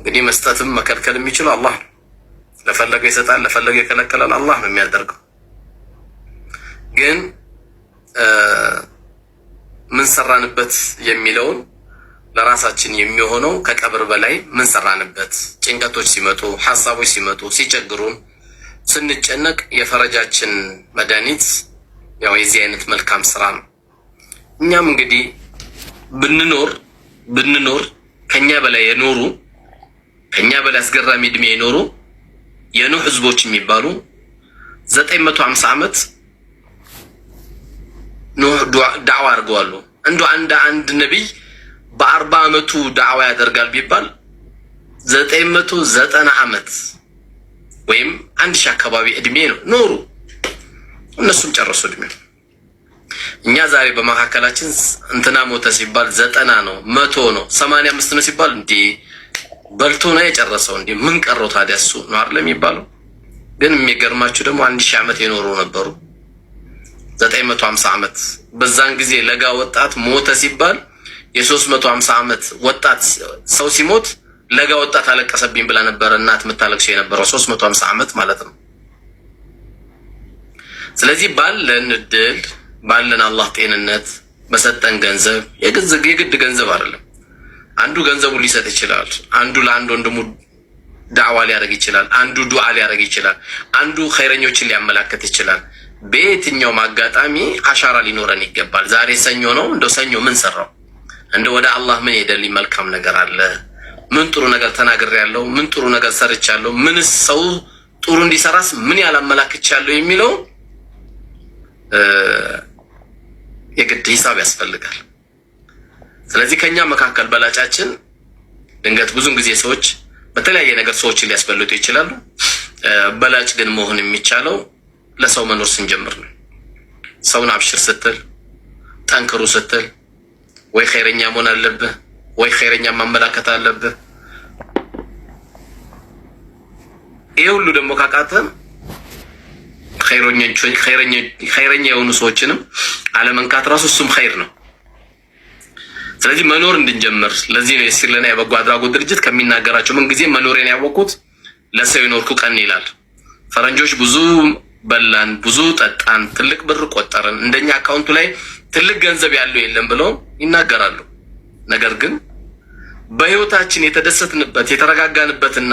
እንግዲህ መስጠትም መከልከል የሚችለው አላህ ነው። ለፈለገው ይሰጣል፣ ለፈለገው ይከለከላል። አላህ ነው የሚያደርገው። ግን ምን ሰራንበት የሚለውን ለራሳችን የሚሆነው ከቀብር በላይ ምን ሰራንበት። ጭንቀቶች ሲመጡ፣ ሐሳቦች ሲመጡ፣ ሲቸግሩን፣ ስንጨነቅ የፈረጃችን መድኃኒት ያው የዚህ አይነት መልካም ስራ ነው። እኛም እንግዲህ ብንኖር ከኛ በላይ የኖሩ ከኛ በላይ አስገራሚ እድሜ የኖሩ የኑህ ህዝቦች የሚባሉ 950 ዓመት ኑህ ዳዕዋ አድርገዋል። እንደው አንድ ነብይ በ40 ዓመቱ ዳዕዋ ያደርጋል ቢባል 990 ዓመት ወይም 1000 አካባቢ እድሜ ነው ኖሩ። እነሱም ጨረሱ እድሜ። እኛ ዛሬ በመካከላችን እንትና ሞተ ሲባል 90 ነው 100 ነው 85 ነው ሲባል እንዴ በልቶ ነው የጨረሰው እንዴ ምን ቀረው ታዲያ እሱ ነው አይደል የሚባለው። ግን የሚገርማችሁ ደግሞ 1000 ዓመት የኖሩ ነበሩ 950 ዓመት። በዛን ጊዜ ለጋ ወጣት ሞተ ሲባል የ350 ዓመት ወጣት ሰው ሲሞት ለጋ ወጣት አለቀሰብኝ ብላ ነበር እናት የምታለቅሰው የነበረው 350 ዓመት ማለት ነው። ስለዚህ ባለን እድል ባለን አላህ ጤንነት በሰጠን ገንዘብ የግድ ገንዘብ አይደለም። አንዱ ገንዘቡን ሊሰጥ ይችላል፣ አንዱ ለአንድ ወንድሙ ዳዕዋ ሊያደርግ ይችላል፣ አንዱ ዱዓ ሊያደርግ ይችላል፣ አንዱ ኸይረኞችን ሊያመላክት ይችላል። በየትኛውም አጋጣሚ አሻራ ሊኖረን ይገባል። ዛሬ ሰኞ ነው። እንደው ሰኞ ምን ሰራው? እንደው ወደ አላህ ምን ሄደልኝ መልካም ነገር አለ? ምን ጥሩ ነገር ተናግሬያለሁ? ምን ጥሩ ነገር ሰርቻለሁ? ምንስ ሰው ጥሩ እንዲሰራስ ምን ያላመላክቻለሁ የሚለው የግድ ሂሳብ ያስፈልጋል። ስለዚህ ከኛ መካከል በላጫችን ድንገት ብዙን ጊዜ ሰዎች በተለያየ ነገር ሰዎችን ሊያስበልጡ ይችላሉ። በላጭ ግን መሆን የሚቻለው ለሰው መኖር ስንጀምር ነው። ሰውን አብሽር ስትል፣ ጠንክሩ ስትል ወይ ኸይረኛ መሆን አለብህ ወይ ኸይረኛ ማመላከት አለብህ። ይሄ ሁሉ ደግሞ ካቃተም ኸይረኛ የሆኑ ሰዎችንም አለመንካት ራሱ እሱም ኸይር ነው። ስለዚህ መኖር እንድንጀምር ለዚህ ነው የሲር ለና የበጎ አድራጎት ድርጅት ከሚናገራቸው ምን ጊዜ መኖሬን ያወቅኩት ለሰው የኖርኩ ቀን ይላል። ፈረንጆች ብዙ በላን፣ ብዙ ጠጣን፣ ትልቅ ብር ቆጠርን፣ እንደኛ አካውንቱ ላይ ትልቅ ገንዘብ ያለው የለም ብለው ይናገራሉ። ነገር ግን በህይወታችን የተደሰትንበት የተረጋጋንበትና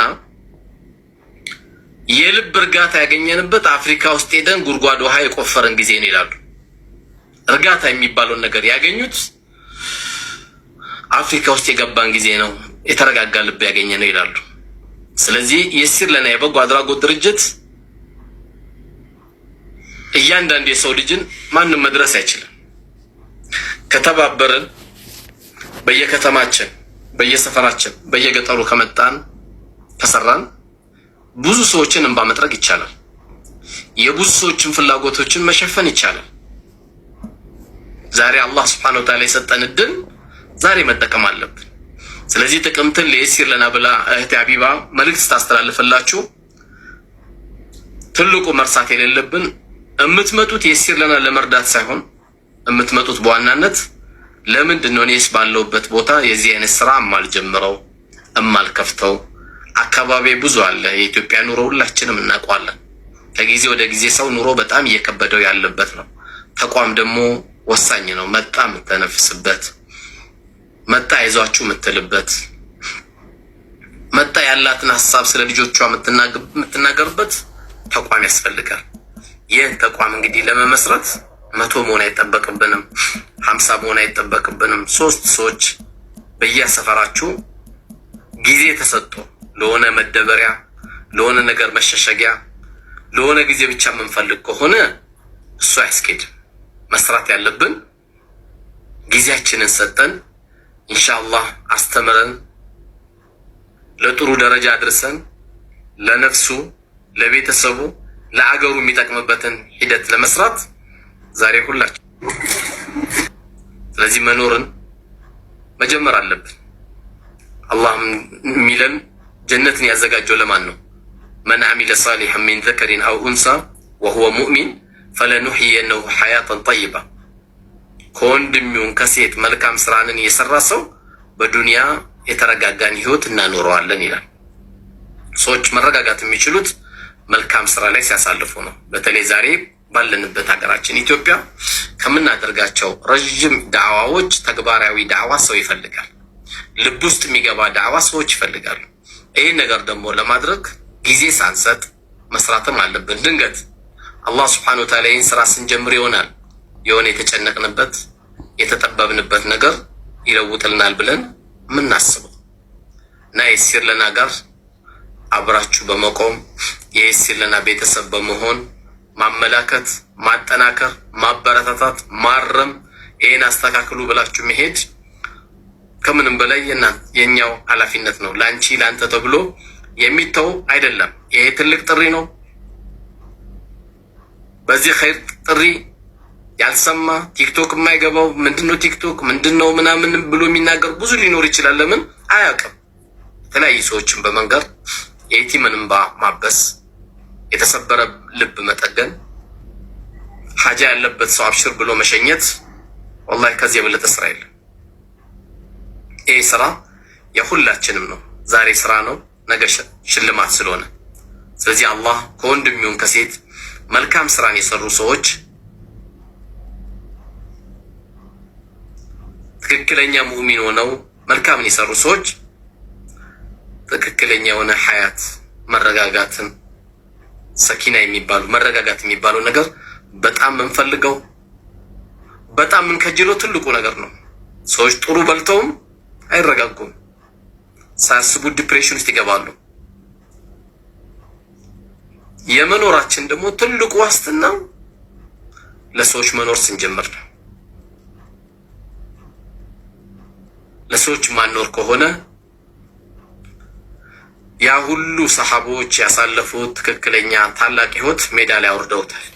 የልብ እርጋታ ያገኘንበት አፍሪካ ውስጥ ሄደን ጉድጓድ ውሃ የቆፈረን ጊዜ ነው ይላሉ። እርጋታ የሚባለውን ነገር ያገኙት አፍሪካ ውስጥ የገባን ጊዜ ነው፣ የተረጋጋ ልብ ያገኘ ነው ይላሉ። ስለዚህ የሲር ለና የበጎ አድራጎት ድርጅት እያንዳንዱ የሰው ልጅን ማንም መድረስ አይችልም። ከተባበርን በየከተማችን በየሰፈራችን በየገጠሩ ከመጣን ከሰራን ብዙ ሰዎችን እንባ መጥረግ ይቻላል። የብዙ ሰዎችን ፍላጎቶችን መሸፈን ይቻላል። ዛሬ አላህ Subhanahu Wa Ta'ala የሰጠን እድል ዛሬ መጠቀም አለብን። ስለዚህ ጥቅምትን ለየሲር ለና ብላ እህት ሀቢባ መልእክት ታስተላልፈላችሁ ትልቁ መርሳት የሌለብን እምትመጡት የሲር ለና ለመርዳት ሳይሆን እምትመጡት በዋናነት ለምንድን ነው እኔስ ባለውበት ቦታ የዚህ አይነት ስራ ማልጀምረው እማልከፍተው? አካባቢ ብዙ አለ። የኢትዮጵያ ኑሮ ሁላችንም እናውቀዋለን። ከጊዜ ወደ ጊዜ ሰው ኑሮ በጣም እየከበደው ያለበት ነው። ተቋም ደግሞ ወሳኝ ነው። መጣ የምትነፍስበት፣ መጣ አይዟችሁ የምትልበት፣ መጣ ያላትን ሐሳብ ስለ ልጆቿ የምትናገርበት ተቋም ያስፈልጋል። ይህ ተቋም እንግዲህ ለመመስረት 100 መሆን አይጠበቅብንም፣ 50 መሆን አይጠበቅብንም። 3 ሰዎች በየሰፈራችሁ ጊዜ ተሰጥቶ ለሆነ መደበሪያ ለሆነ ነገር መሸሸጊያ ለሆነ ጊዜ ብቻ የምንፈልግ ከሆነ እሱ አያስኬድም። መስራት ያለብን ጊዜያችንን ሰጠን ኢንሻአላህ አስተምረን ለጥሩ ደረጃ አድርሰን ለነፍሱ ለቤተሰቡ ለአገሩ የሚጠቅምበትን ሂደት ለመስራት ዛሬ ሁላችን ስለዚህ መኖርን መጀመር አለብን። አላህ ሚለን ጀነትን ያዘጋጀው ለማን ነው? من عمل صالحا من ذكر أو أنثى وهو مؤمن فلنحيينه حياة طيبة ከወንድም ይሁን ከሴት መልካም ስራንን የሰራ ሰው በዱንያ የተረጋጋን ህይወት እናኖረዋለን ይላል። ሰዎች መረጋጋት የሚችሉት መልካም ስራ ላይ ሲያሳልፉ ነው። በተለይ ዛሬ ባለንበት ሀገራችን ኢትዮጵያ ከምናደርጋቸው ረጅም ዳዕዋዎች ተግባራዊ ዳዕዋ ሰው ይፈልጋል። ልብ ውስጥ የሚገባ ዳዕዋ ሰዎች ይፈልጋሉ። ይህን ነገር ደግሞ ለማድረግ ጊዜ ሳንሰጥ መስራትም አለብን። ድንገት አላህ ስብሐነሁ ወተዓላ ይህን ስራ ስንጀምር ይሆናል የሆነ የተጨነቅንበት የተጠበብንበት ነገር ይለውጥልናል ብለን ምናስበው እና የሲር ለና ጋር አብራችሁ በመቆም የሲር ለና ቤተሰብ በመሆን ማመላከት፣ ማጠናከር፣ ማበረታታት፣ ማረም፣ ይሄን አስተካክሉ ብላችሁ መሄድ ከምንም በላይ የኛው ኃላፊነት ነው። ላንቺ ላንተ ተብሎ የሚተው አይደለም። ይሄ ትልቅ ጥሪ ነው። በዚህ ኸይር ጥሪ ያልሰማ ቲክቶክ የማይገባው ምንድነው ቲክቶክ ምንድነው ምናምን ብሎ የሚናገር ብዙ ሊኖር ይችላል። ለምን አያውቅም። የተለያዩ ሰዎችን በመንገር የቲምን እንባ ማበስ፣ የተሰበረ ልብ መጠገን፣ ሀጃ ያለበት ሰው አብሽር ብሎ መሸኘት ወላሂ ከዚህ የበለጠ ስራ የለም። ይሄ ስራ የሁላችንም ነው። ዛሬ ስራ ነው፣ ነገ ሽልማት ስለሆነ ስለዚህ አላህ ከወንድም ይሁን ከሴት መልካም ስራን የሰሩ ሰዎች ትክክለኛ ሙእሚን ሆነው መልካምን የሰሩ ሰዎች ትክክለኛ የሆነ ሐያት መረጋጋትን ሰኪና የሚባሉ መረጋጋት የሚባለው ነገር በጣም እንፈልገው በጣም እንከጅለው ትልቁ ነገር ነው። ሰዎች ጥሩ በልተውም አይረጋጉም። ሳያስቡ ዲፕሬሽን ውስጥ ይገባሉ። የመኖራችን ደግሞ ትልቁ ዋስትና ለሰዎች መኖር ስንጀምር ነው። ለሰዎች ማኖር ከሆነ ያ ሁሉ ሰሃቦች ያሳለፉት ትክክለኛ ታላቅ ህይወት ሜዳ ላይ አውርደውታል።